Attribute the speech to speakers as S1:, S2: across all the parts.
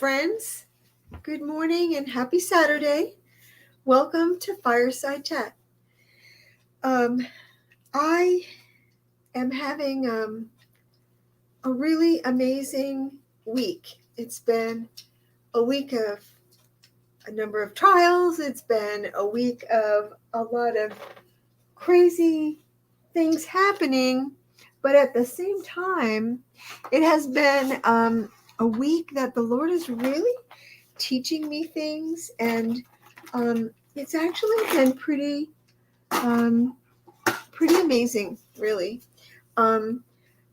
S1: friends. Good morning and happy Saturday. Welcome to Fireside Chat. I am having a really amazing week. It's been a week of a number of trials. It's been a week of a lot of crazy things happening. But at the same time, it has been a week that the Lord is really teaching me things, and it's actually been pretty amazing, really. And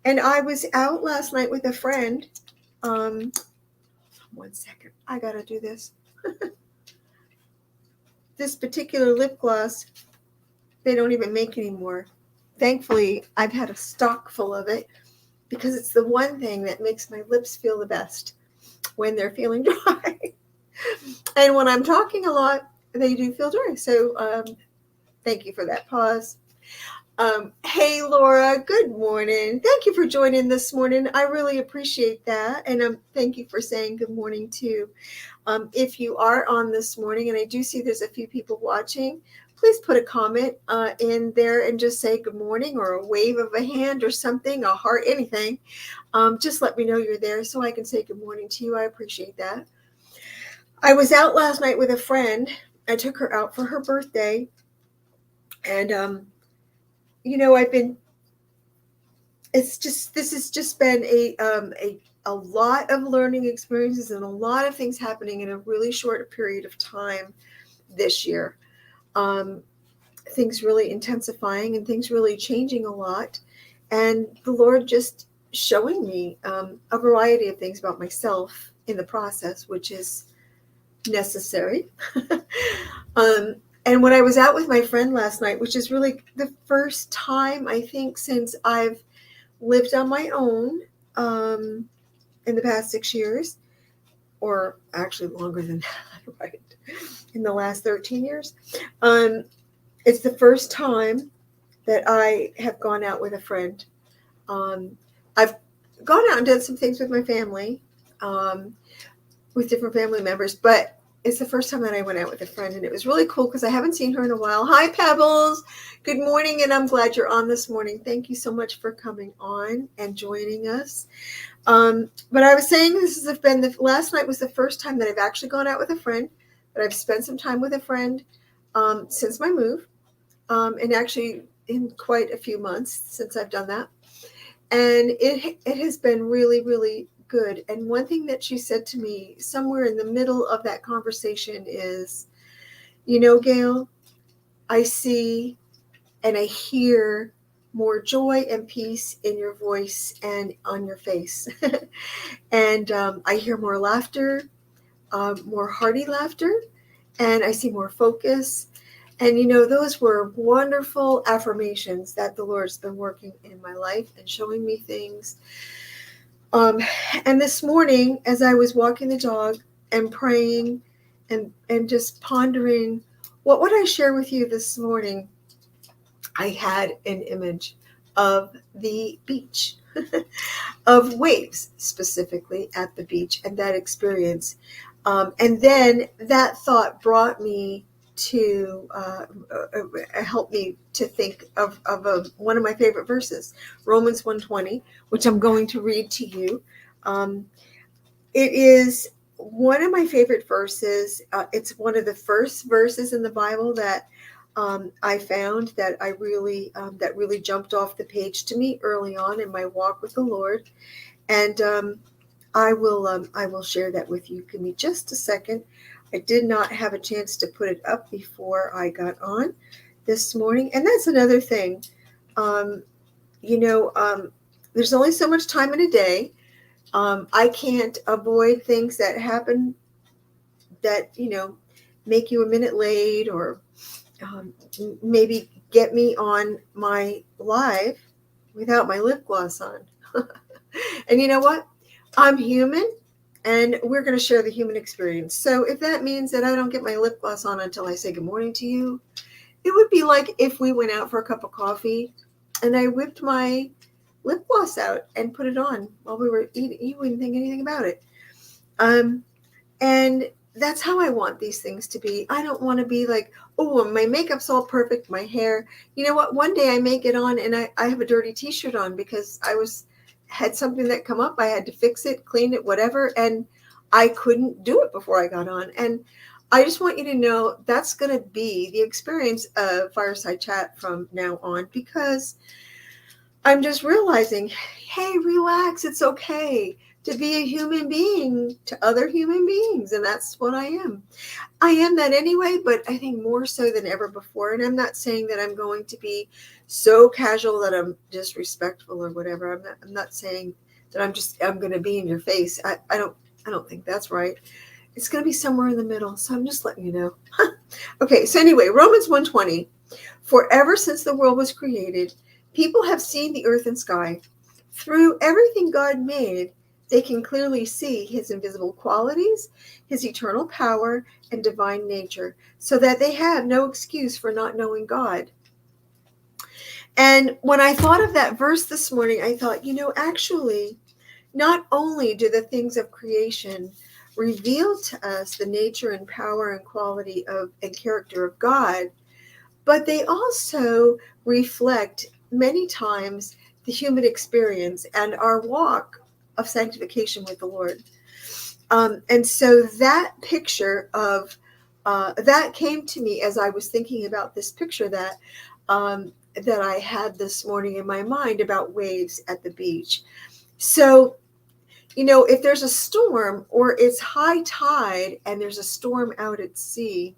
S1: I was out last night with a friend. 1 second, I gotta do this. This particular lip gloss, they don't even make anymore. Thankfully, I've had a stock full of it because it's the one thing that makes my lips feel the best when they're feeling dry. And when I'm talking a lot, they do feel dry. So thank you for that pause. Hey, Laura, good morning. Thank you for joining this morning. I really appreciate that. And thank you for saying good morning, too. If you are on this morning, and I do see there's a few people watching, please put a comment in there and just say good morning, or a wave of a hand or something, a heart, anything. Just let me know you're there so I can say good morning to you. I appreciate that. I was out last night with a friend. I took her out for her birthday. And, this has just been a lot of learning experiences and a lot of things happening in a really short period of time this year. Things really intensifying and things really changing a lot. And the Lord just showing me a variety of things about myself in the process, which is necessary. And when I was out with my friend last night, which is really the first time, I think, since I've lived on my own in the past 6 years, or actually longer than that, right? In the last 13 years. It's the first time that I have gone out with a friend. I've gone out and done some things with my family, with different family members, but it's the first time that I went out with a friend, and it was really cool because I haven't seen her in a while. Hi, Pebbles. Good morning, and I'm glad you're on this morning. Thank you so much for coming on and joining us. But I was saying last night was the first time that I've actually gone out with a friend, but I've spent some time with a friend since my move, and actually in quite a few months since I've done that. And it has been really, really good. And one thing that she said to me somewhere in the middle of that conversation is, Gail, I see and I hear more joy and peace in your voice and on your face. And I hear more laughter, more hearty laughter, and I see more focus. And, those were wonderful affirmations that the Lord's been working in my life and showing me things. And this morning, as I was walking the dog and praying and just pondering, what would I share with you this morning? I had an image of the beach, of waves specifically at the beach, and that experience. And then that thought brought me to help me to think of one of my favorite verses, Romans 1:20, which I'm going to read to you. It is one of my favorite verses. It's one of the first verses in the Bible that I found that that really jumped off the page to me early on in my walk with the Lord, and I will share that with you. Give me just a second. I did not have a chance to put it up before I got on this morning. And that's another thing. There's only so much time in a day. I can't avoid things that happen that, make you a minute late, or maybe get me on my live without my lip gloss on. And you know what? I'm human. And we're going to share the human experience. So if that means that I don't get my lip gloss on until I say good morning to you, it would be like if we went out for a cup of coffee and I whipped my lip gloss out and put it on while we were eating. You wouldn't think anything about it. And that's how I want these things to be. I don't want to be like, oh, my makeup's all perfect, my hair. You know what? One day I may get on and I have a dirty t-shirt on because had something that come up. I had to fix it, clean it, whatever. And I couldn't do it before I got on. And I just want you to know that's going to be the experience of Fireside Chat from now on, because I'm just realizing, hey, relax. It's okay to be a human being to other human beings. And that's what I am. I am that anyway, but I think more so than ever before. And I'm not saying that I'm going to be so casual that I'm disrespectful or whatever. I'm not saying that I'm going to be in your face. I don't think that's right. It's going to be somewhere in the middle. So I'm just letting you know. Okay. So anyway, Romans 1:20, for ever since the world was created, people have seen the earth and sky. Through everything God made, they can clearly see his invisible qualities, his eternal power, and divine nature, so that they have no excuse for not knowing God. And when I thought of that verse this morning, I thought, actually, not only do the things of creation reveal to us the nature and power and quality of and character of God, but they also reflect many times the human experience and our walk of sanctification with the Lord. And so that picture of that came to me as I was thinking about this picture that I had this morning in my mind about waves at the beach. So, if there's a storm or it's high tide and there's a storm out at sea,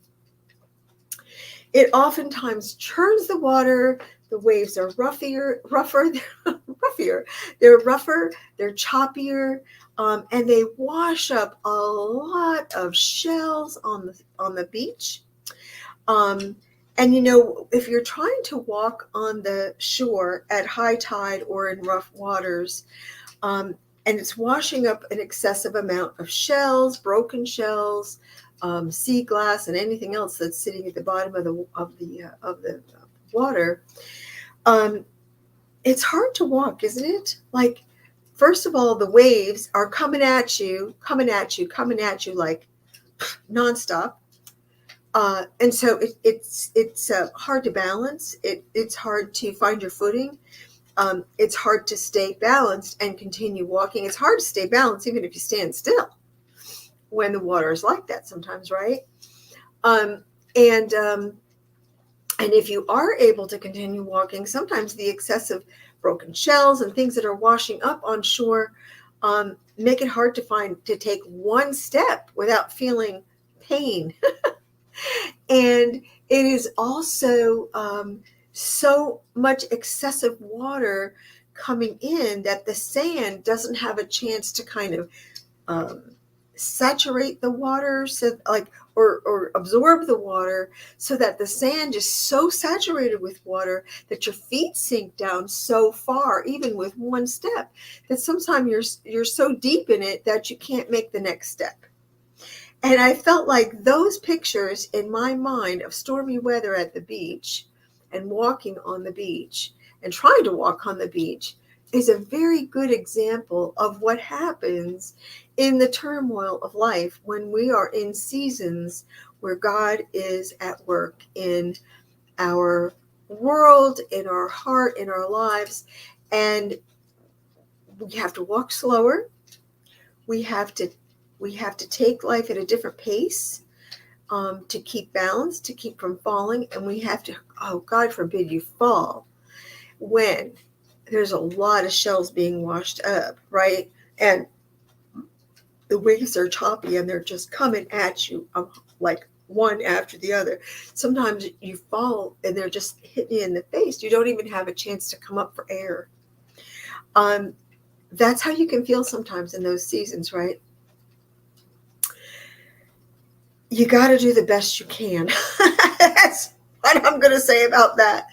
S1: it oftentimes churns the water. The waves are rougher, they're rougher, they're choppier, and they wash up a lot of shells on the beach. And if you're trying to walk on the shore at high tide or in rough waters, and it's washing up an excessive amount of shells, broken shells, sea glass, and anything else that's sitting at the bottom of the water. It's hard to walk, isn't it? Like, first of all, the waves are coming at you like nonstop. And so it's hard to balance. It's hard to find your footing. It's hard to stay balanced and continue walking. It's hard to stay balanced even if you stand still when the water is like that sometimes, right? And if you are able to continue walking, sometimes the excessive broken shells and things that are washing up on shore make it hard to take one step without feeling pain. And it is also so much excessive water coming in that the sand doesn't have a chance to kind of saturate the water, so or absorb the water, so that the sand is so saturated with water that your feet sink down so far, even with one step, that sometimes you're so deep in it that you can't make the next step. And I felt like those pictures in my mind of stormy weather at the beach and walking on the beach and trying to walk on the beach is a very good example of what happens in the turmoil of life when we are in seasons where God is at work in our world, in our heart, in our lives. And we have to walk slower. We have to take life at a different pace to keep balance, to keep from falling. And we have to, oh, God forbid you fall when there's a lot of shells being washed up, right? And the waves are choppy and they're just coming at you like one after the other. Sometimes you fall and they're just hitting you in the face. You don't even have a chance to come up for air. That's how you can feel sometimes in those seasons, right? You got to do the best you can. That's what I'm going to say about that.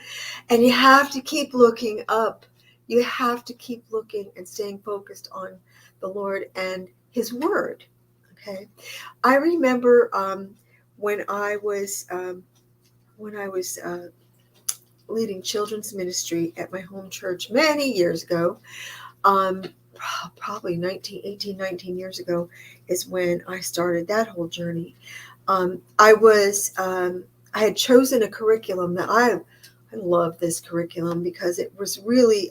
S1: And you have to keep looking up. You have to keep looking and staying focused on the Lord and his word. Okay. I remember when I was leading children's ministry at my home church many years ago, probably 19 years ago is when I started that whole journey. I had chosen a curriculum that I love this curriculum because it was really,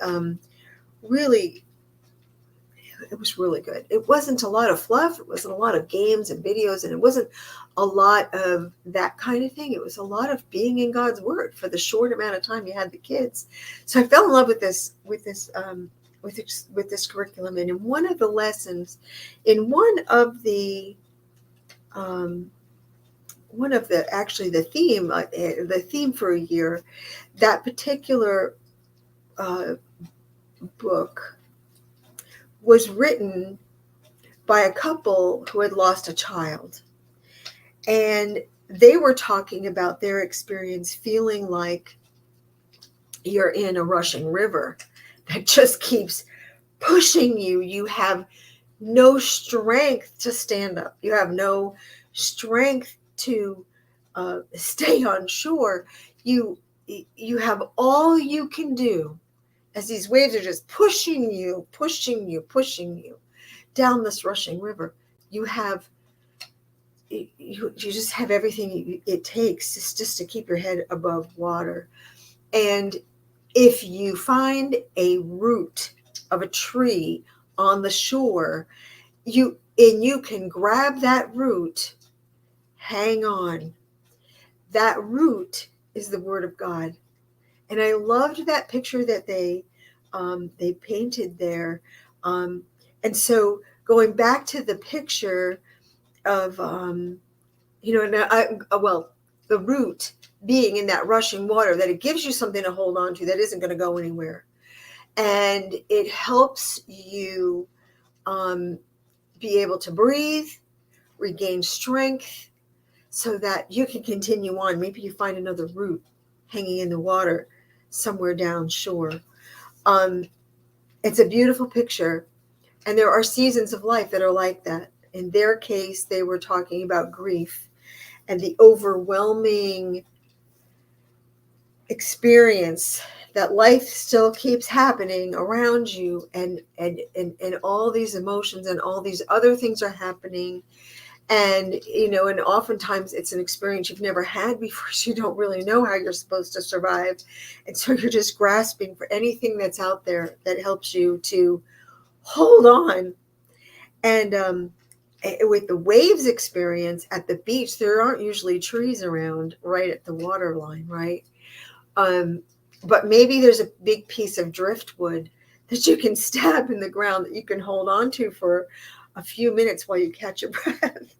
S1: it was really good. It wasn't a lot of fluff. It wasn't a lot of games and videos, and it wasn't a lot of that kind of thing. It was a lot of being in God's Word for the short amount of time you had the kids. So I fell in love with this curriculum. And in one of the lessons, in um, the theme for a year, that particular uh, book was written by a couple who had lost a child. And they were talking about their experience feeling like you're in a rushing river that just keeps pushing you. You have no strength to stand up. You have no strength to stay on shore. You have all you can do as these waves are just pushing you down this rushing river. You just have everything it takes just to keep your head above water. And if you find a root of a tree on the shore, you can grab that root, hang on. That root is the Word of God. And I loved that picture that they painted there. And so going back to the picture of the root being in that rushing water, that it gives you something to hold on to that isn't going to go anywhere, and it helps you be able to breathe, regain strength, so that you can continue on. Maybe you find another root hanging in the water somewhere down shore. It's a beautiful picture, and there are seasons of life that are like that. In their case, they were talking about grief and the overwhelming experience that life still keeps happening around you, and all these emotions and all these other things are happening. And and oftentimes it's an experience you've never had before, so you don't really know how you're supposed to survive, and so you're just grasping for anything that's out there that helps you to hold on. And with the waves experience at the beach, there aren't usually trees around right at the water line, right? But maybe there's a big piece of driftwood that you can stab in the ground that you can hold on to for a few minutes while you catch your breath.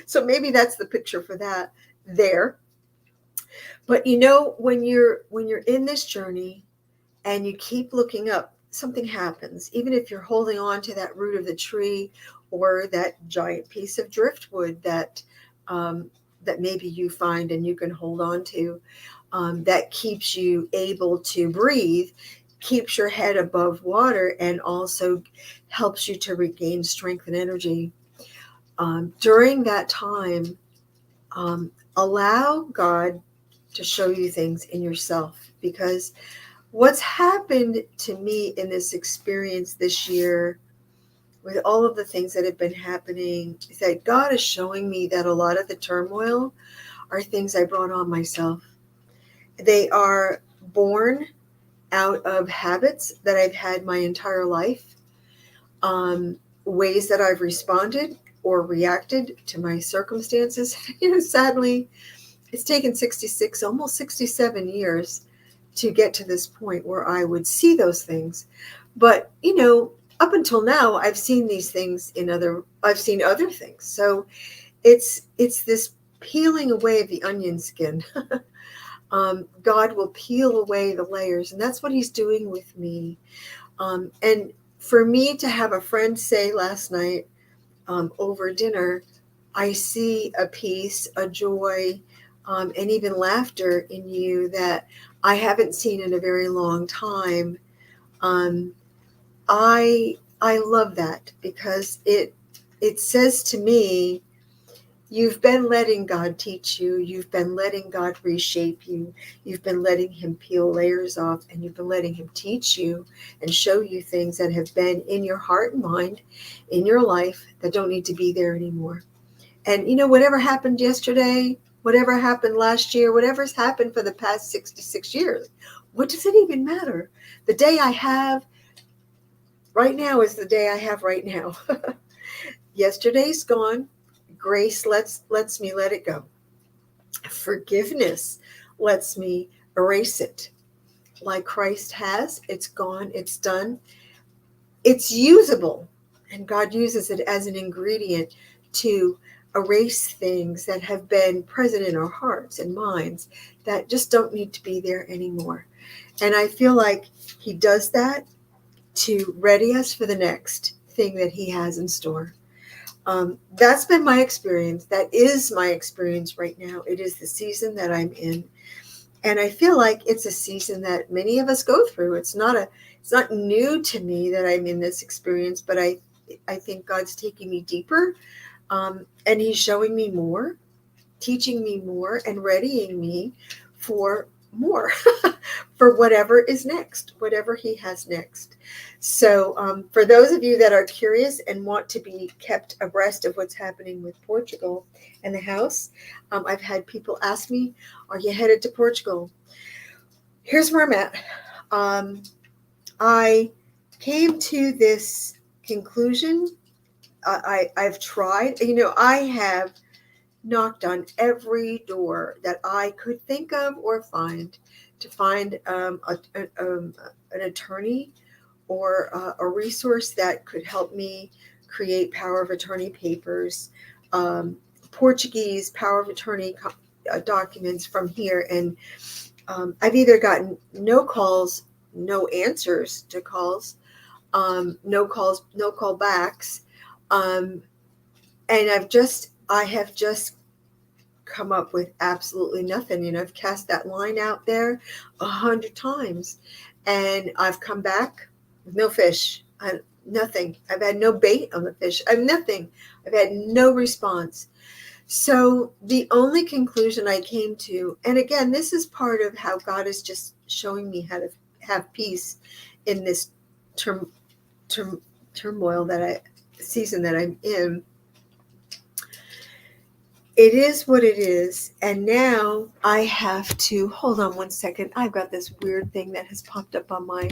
S1: So maybe that's the picture for that there. But when you're in this journey and you keep looking up, something happens. Even if you're holding on to that root of the tree or that giant piece of driftwood that maybe you find and you can hold on to, that keeps you able to breathe, keeps your head above water, and also helps you to regain strength and energy. During that time, allow God to show you things in yourself, because what's happened to me in this experience this year, with all of the things that have been happening, is that God is showing me that a lot of the turmoil are things I brought on myself. They are born out of habits that I've had my entire life, ways that I've responded or reacted to my circumstances. Sadly, it's taken 66, almost 67 years to get to this point where I would see those things. But, up until now, I've seen these things I've seen other things. So it's this peeling away of the onion skin. God will peel away the layers, and that's what he's doing with me. And for me to have a friend say last night over dinner, I see a peace, a joy, and even laughter in you that I haven't seen in a very long time. I love that, because it says to me You've been letting God teach you. You've been letting God reshape you. You've been letting him peel layers off, and you've been letting him teach you and show you things that have been in your heart and mind, in your life, that don't need to be there anymore. And whatever happened yesterday, whatever happened last year, whatever's happened for the past 66 years, what does it even matter? The day I have right now is the day I have right now. Yesterday's gone. Grace lets me let it go. Forgiveness lets me erase it. Like Christ has, it's gone, it's done. It's usable, and God uses it as an ingredient to erase things that have been present in our hearts and minds that just don't need to be there anymore. And I feel like he does that to ready us for the next thing that he has in store. That's been my experience. That is my experience right now. It is the season that I'm in. And I feel like it's a season that many of us go through. It's not new to me that I'm in this experience, but I think God's taking me deeper, and he's showing me more, teaching me more, and readying me for more, for whatever is next, whatever he has next. So for those of you that are curious and want to be kept abreast of what's happening with Portugal and the house, I've had people ask me, are you headed to Portugal? Here's where I'm at. I came to this conclusion. I've tried, I have knocked on every door that I could think of or find to find an attorney or a resource that could help me create power of attorney papers, Portuguese power of attorney documents from here. And I've either gotten no calls, no answers to calls, no callbacks. And I have just come up with absolutely nothing. I've cast that line out there 100 times, and I've come back with no fish. Nothing. I've had no bait on the fish. I've nothing. I've had no response. So the only conclusion I came to, and again, this is part of how God is just showing me how to have peace in this turmoil season that I'm in. It is what it is. And now I have to, hold on one second. I've got this weird thing that has popped up on my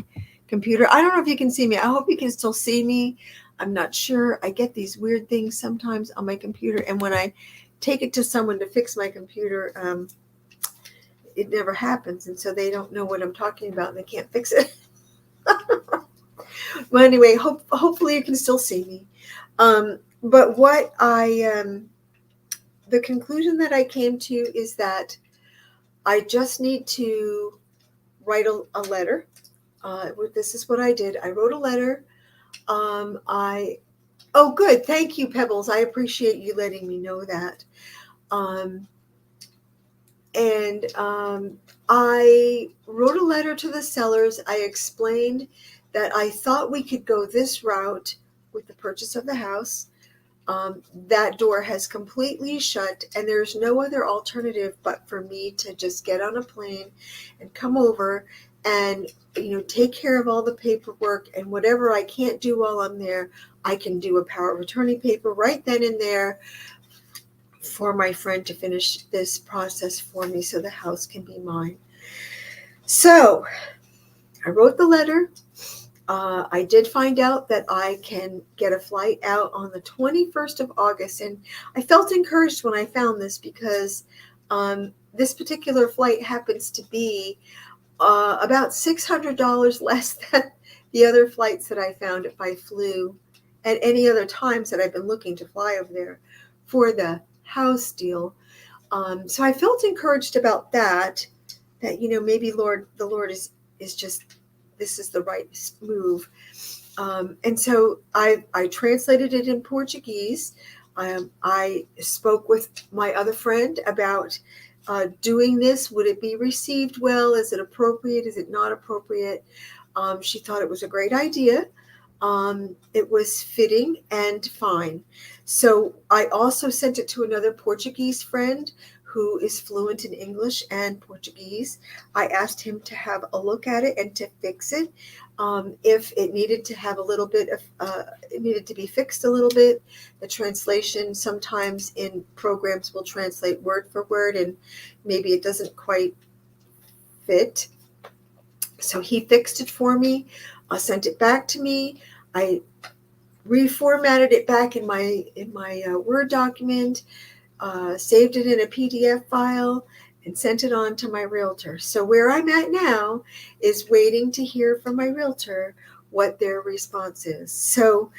S1: computer. I don't know if you can see me. I hope you can still see me. I'm not sure. I get these weird things sometimes on my computer. And when I take it to someone to fix my computer, it never happens. And so they don't know what I'm talking about and they can't fix it. Well, anyway, hopefully you can still see me. But what the conclusion that I came to is that I just need to write a letter. This is what I did. I wrote a letter. Oh, good. Thank you, Pebbles. I appreciate you letting me know that. I wrote a letter to the sellers. I explained that I thought we could go this route with the purchase of the house. That door has completely shut, and there's no other alternative but for me to just get on a plane and come over and take care of all the paperwork, and whatever I can't do while I'm there, I can do a power of attorney paper right then and there for my friend to finish this process for me so the house can be mine. So I wrote the letter. I did find out that I can get a flight out on the 21st of August, and I felt encouraged when I found this because this particular flight happens to be about $600 less than the other flights that I found if I flew at any other times that I've been looking to fly over there for the house deal. So I felt encouraged about that maybe the Lord is just, this is the right move. And so I translated it in Portuguese. I spoke with my other friend about doing this. Would it be received well? Is it appropriate? Is it not appropriate? She thought it was a great idea. It was fitting and fine. So I also sent it to another Portuguese friend who is fluent in English and Portuguese. I asked him to have a look at it and to fix it. If it needed to have a little bit of, it needed to be fixed a little bit. The translation sometimes in programs will translate word for word, and maybe it doesn't quite fit. So he fixed it for me, sent it back to me. I reformatted it back in my Word document, saved it in a PDF file, and sent it on to my realtor. So where I'm at now is waiting to hear from my realtor what their response is. So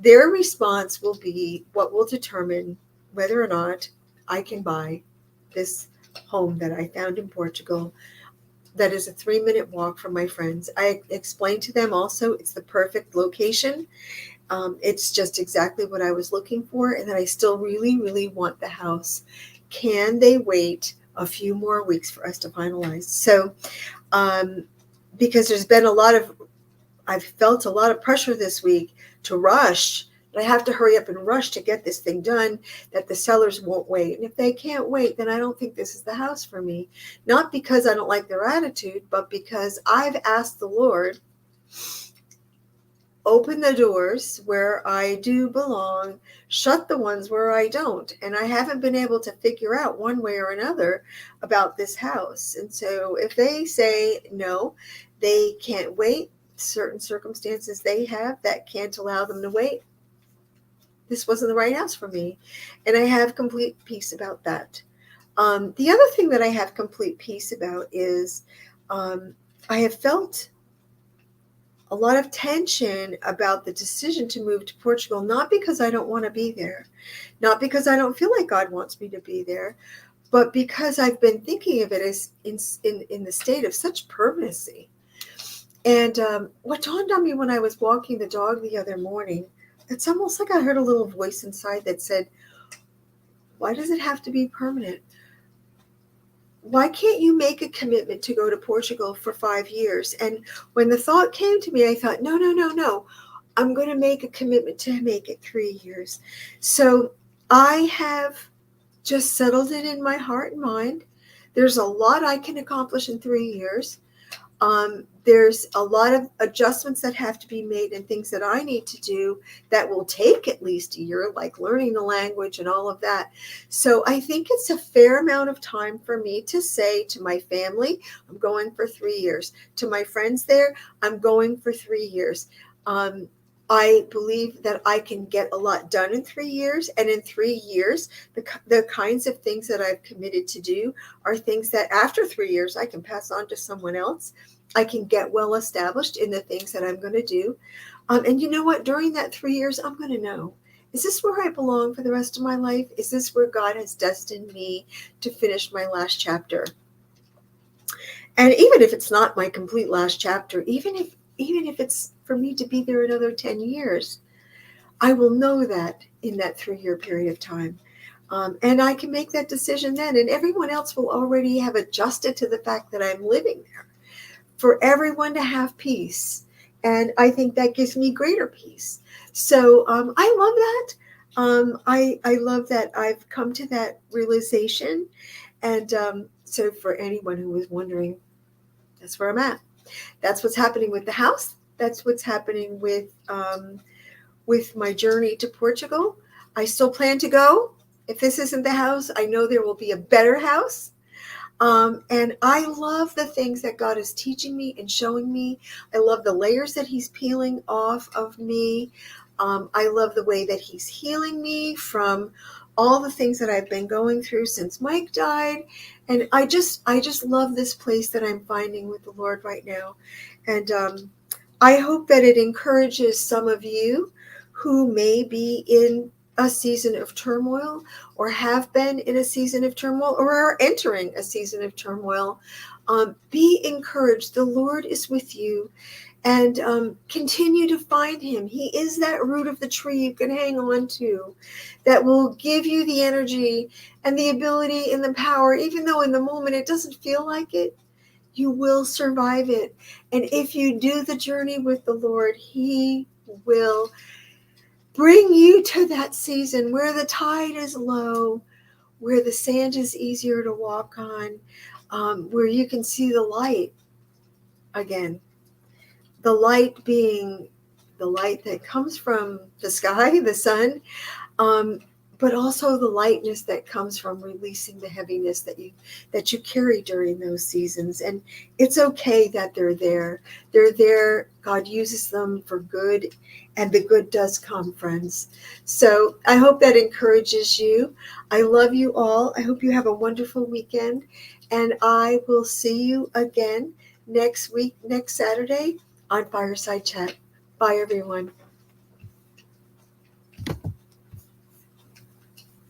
S1: their response will be what will determine whether or not I can buy this home that I found in Portugal that is a 3-minute walk from my friends. I explained to them also it's the perfect location. It's just exactly what I was looking for, and that I still really, really want the house. Can they wait a few more weeks for us to finalize? So, because I've felt a lot of pressure this week to rush. I have to hurry up and rush to get this thing done, that the sellers won't wait. And if they can't wait, then I don't think this is the house for me. Not because I don't like their attitude, but because I've asked the Lord, open the doors where I do belong, shut the ones where I don't. And I haven't been able to figure out one way or another about this house. And so if they say no, they can't wait, certain circumstances they have that can't allow them to wait, this wasn't the right house for me. And I have complete peace about that. The other thing that I have complete peace about is I have felt a lot of tension about the decision to move to Portugal, not because I don't want to be there, not because I don't feel like God wants me to be there, but because I've been thinking of it as in the state of such permanency. And what dawned on me when I was walking the dog the other morning, it's almost like I heard a little voice inside that said, why does it have to be permanent? Why can't you make a commitment to go to Portugal for 5 years? And when the thought came to me, I thought, no, no, no, no. I'm going to make a commitment to make it 3 years. So I have just settled it in my heart and mind. There's a lot I can accomplish in 3 years. There's a lot of adjustments that have to be made and things that I need to do that will take at least a year, like learning the language and all of that. So I think it's a fair amount of time for me to say to my family, I'm going for 3 years. To my friends there, I'm going for 3 years. I believe that I can get a lot done in 3 years. And in 3 years, the kinds of things that I've committed to do are things that after 3 years, I can pass on to someone else. I can get well established in the things that I'm going to do. And you know what? During that 3 years, I'm going to know, is this where I belong for the rest of my life? Is this where God has destined me to finish my last chapter? And even if it's not my complete last chapter, even if it's for me to be there another 10 years, I will know that in that 3-year period of time. And I can make that decision then. And everyone else will already have adjusted to the fact that I'm living there. For everyone to have peace. And I think that gives me greater peace. So I love that. I love that I've come to that realization. And so for anyone who was wondering, that's where I'm at. That's what's happening with the house. That's what's happening with my journey to Portugal. I still plan to go. If this isn't the house, I know there will be a better house. And I love the things that God is teaching me and showing me. I love the layers that he's peeling off of me. I love the way that he's healing me from all the things that I've been going through since Mike died. And I just love this place that I'm finding with the Lord right now. And I hope that it encourages some of you who may be in a season of turmoil or have been in a season of turmoil or are entering a season of turmoil. Be encouraged. The Lord is with you, and continue to find him. He is that root of the tree you can hang on to that will give you the energy and the ability and the power, even though in the moment it doesn't feel like it. You will survive it. And if you do the journey with the Lord, He will bring you to that season where the tide is low, where the sand is easier to walk on, where you can see the light again. The light being the light that comes from the sky, the sun, um, but also the lightness that comes from releasing the heaviness that you carry during those seasons. And it's okay that they're there. They're there. God uses them for good, and the good does come, friends. So I hope that encourages you. I love you all. I hope you have a wonderful weekend, and I will see you again next week, next Saturday on Fireside Chat. Bye, everyone.